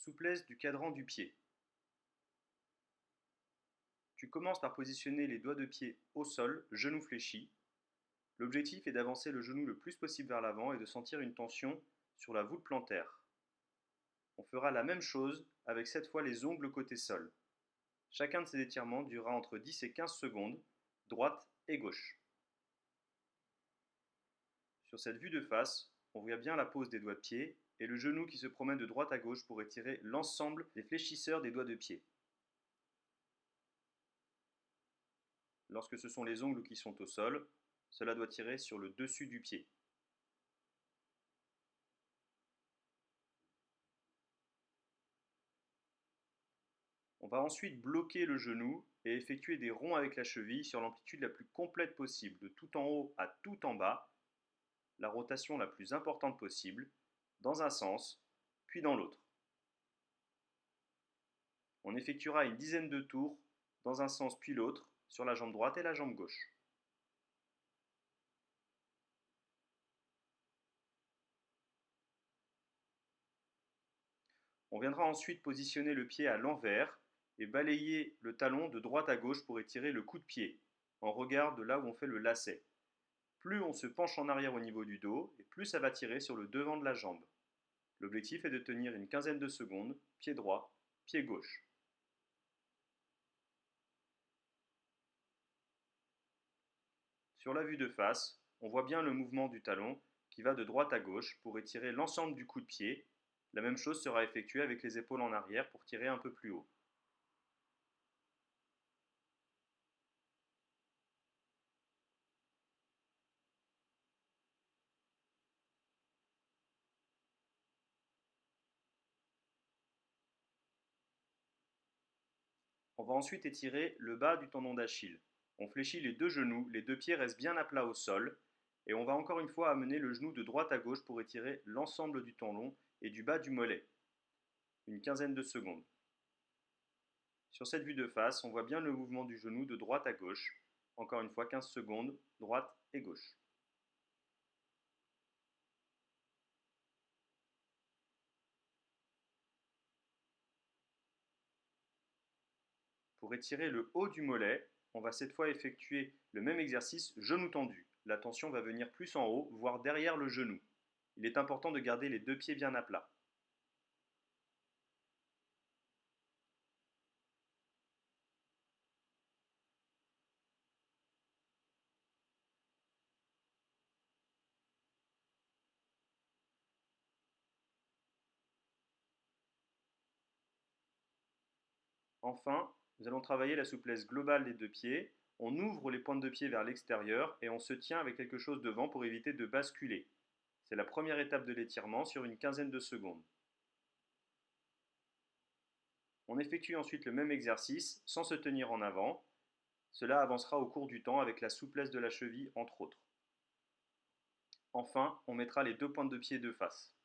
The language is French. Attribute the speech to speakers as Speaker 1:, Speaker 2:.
Speaker 1: Souplesse du cadran du pied. Tu commences par positionner les doigts de pied au sol, genou fléchi. L'objectif est d'avancer le genou le plus possible vers l'avant et de sentir une tension sur la voûte plantaire. On fera la même chose avec cette fois les ongles côté sol. Chacun de ces étirements durera entre 10 et 15 secondes, droite et gauche. Sur cette vue de face, on voit bien la pose des doigts de pied et le genou qui se promène de droite à gauche pour étirer l'ensemble des fléchisseurs des doigts de pied. Lorsque ce sont les ongles qui sont au sol, cela doit tirer sur le dessus du pied. On va ensuite bloquer le genou et effectuer des ronds avec la cheville sur l'amplitude la plus complète possible, de tout en haut à tout en bas, la rotation la plus importante possible, dans un sens, puis dans l'autre. On effectuera une dizaine de tours dans un sens puis l'autre, sur la jambe droite et la jambe gauche. On viendra ensuite positionner le pied à l'envers et balayer le talon de droite à gauche pour étirer le coup de pied, en regard de là où on fait le lacet. Plus on se penche en arrière au niveau du dos, et plus ça va tirer sur le devant de la jambe. L'objectif est de tenir une quinzaine de secondes, pied droit, pied gauche. Sur la vue de face, on voit bien le mouvement du talon qui va de droite à gauche pour étirer l'ensemble du coup de pied. La même chose sera effectuée avec les épaules en arrière pour tirer un peu plus haut. On va ensuite étirer le bas du tendon d'Achille. On fléchit les deux genoux, les deux pieds restent bien à plat au sol, et on va encore une fois amener le genou de droite à gauche pour étirer l'ensemble du tendon et du bas du mollet. Une quinzaine de secondes. Sur cette vue de face, on voit bien le mouvement du genou de droite à gauche. Encore une fois, 15 secondes, droite et gauche. Pour étirer le haut du mollet, on va cette fois effectuer le même exercice genou tendu. La tension va venir plus en haut, voire derrière le genou. Il est important de garder les deux pieds bien à plat. Enfin, nous allons travailler la souplesse globale des deux pieds. On ouvre les pointes de pied vers l'extérieur et on se tient avec quelque chose devant pour éviter de basculer. C'est la première étape de l'étirement sur une quinzaine de secondes. On effectue ensuite le même exercice sans se tenir en avant. Cela avancera au cours du temps avec la souplesse de la cheville entre autres. Enfin, on mettra les deux pointes de pied de face.